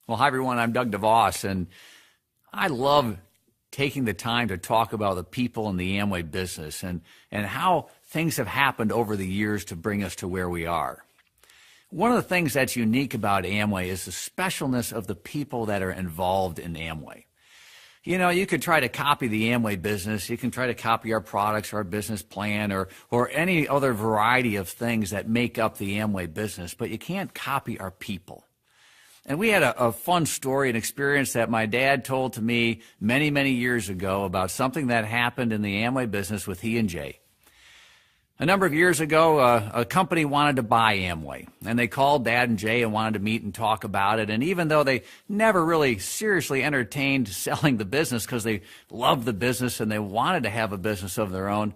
Well, hi, everyone. I'm Doug DeVos, and I love taking the time to talk about the people in the Amway business and how things have happened over the years to bring us to where we are. One of the things that's unique about Amway is the specialness of the people that are involved in Amway. You know, you could try to copy the Amway business. You can try to copy our products, our business plan, or any other variety of things that make up the Amway business, but you can't copy our people. And we had a fun story, an experience that my dad told to me many, many years ago about something that happened in the Amway business with he and Jay. A number of years ago, a company wanted to buy Amway, and they called Dad and Jay and wanted to meet and talk about it. And even though they never really seriously entertained selling the business because they loved the business and they wanted to have a business of their own,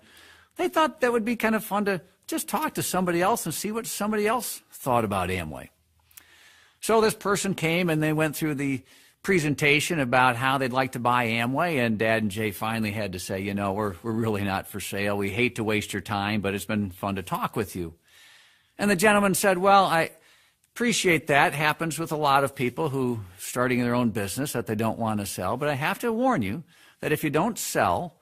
they thought that would be kind of fun to just talk to somebody else and see what somebody else thought about Amway. So this person came and they went through the presentation about how they'd like to buy Amway, and Dad and Jay finally had to say, you know, we're really not for sale. We hate to waste your time, but it's been fun to talk with you. And the gentleman said, well, I appreciate that. Happens with a lot of people who starting their own business that they don't want to sell, but I have to warn you that if you don't sell,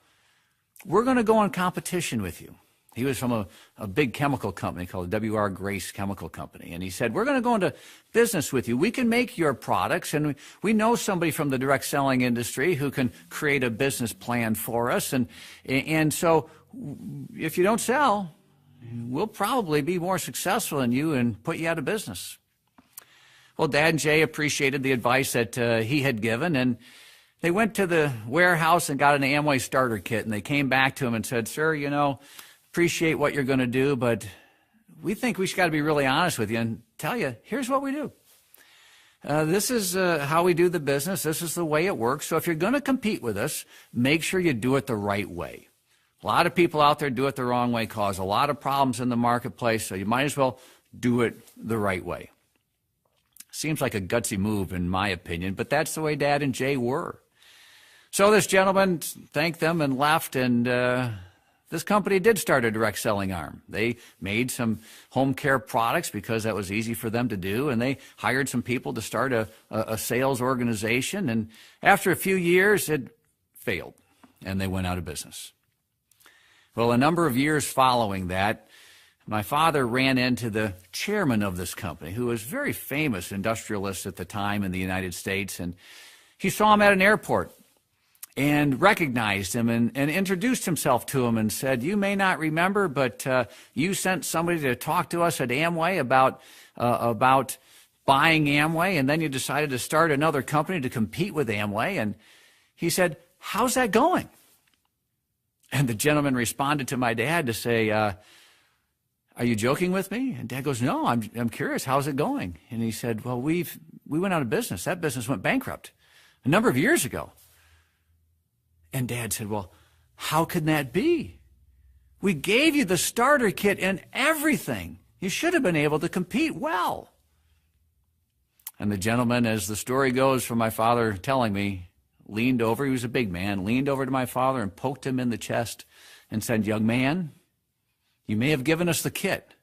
we're going to go in competition with you. He was from a big chemical company called W.R. Grace Chemical Company. And he said, we're going to go into business with you. We can make your products, and we know somebody from the direct selling industry who can create a business plan for us. And so if you don't sell, we'll probably be more successful than you and put you out of business. Well, Dad and Jay appreciated the advice that he had given, and they went to the warehouse and got an Amway starter kit. And they came back to him and said, sir, you know, appreciate what you're going to do, but we think we should got to be really honest with you and tell you, here's what we do. This is how we do the business. This is the way it works. So if you're going to compete with us, make sure you do it the right way. A lot of people out there do it the wrong way, cause a lot of problems in the marketplace, so you might as well do it the right way. Seems like a gutsy move in my opinion, but that's the way Dad and Jay were. So this gentleman thanked them and left, and this company did start a direct selling arm. They made some home care products because that was easy for them to do, and they hired some people to start a sales organization. And after a few years, it failed, and they went out of business. Well, a number of years following that, my father ran into the chairman of this company, who was a very famous industrialist at the time in the United States, and he saw him at an airport and recognized him and introduced himself to him and said, you may not remember, but you sent somebody to talk to us at Amway about buying Amway, and then you decided to start another company to compete with Amway. And he said, how's that going? And the gentleman responded to my dad to say, are you joking with me? And Dad goes, no, I'm curious, how's it going? And he said, well, we went out of business. That business went bankrupt a number of years ago. And Dad said, well, how can that be? We gave you the starter kit and everything. You should have been able to compete well. And the gentleman, as the story goes from my father telling me, leaned over, he was a big man, leaned over to my father and poked him in the chest and said, young man, you may have given us the kit,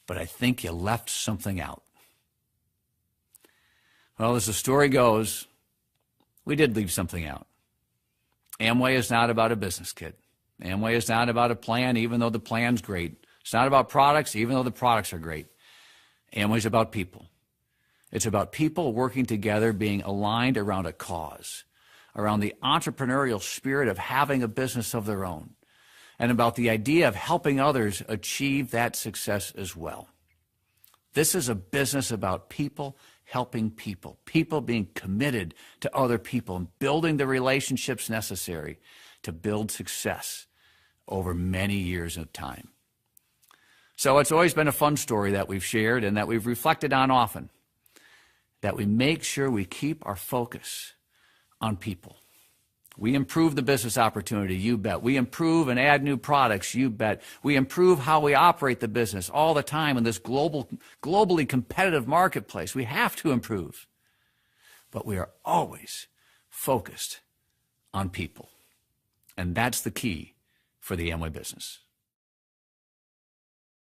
but I think you left something out. Well, as the story goes, we did leave something out. Amway is not about a business kit. Amway is not about a plan, even though the plan's great. It's not about products, even though the products are great. Amway is about people. It's about people working together, being aligned around a cause, around the entrepreneurial spirit of having a business of their own, and about the idea of helping others achieve that success as well. This is a business about people helping people, people being committed to other people and building the relationships necessary to build success over many years of time. So it's always been a fun story that we've shared and that we've reflected on often, that we make sure we keep our focus on people. We improve the business opportunity, you bet. We improve and add new products, you bet. We improve how we operate the business all the time in this globally competitive marketplace. We have to improve. But we are always focused on people. And that's the key for the Amway business.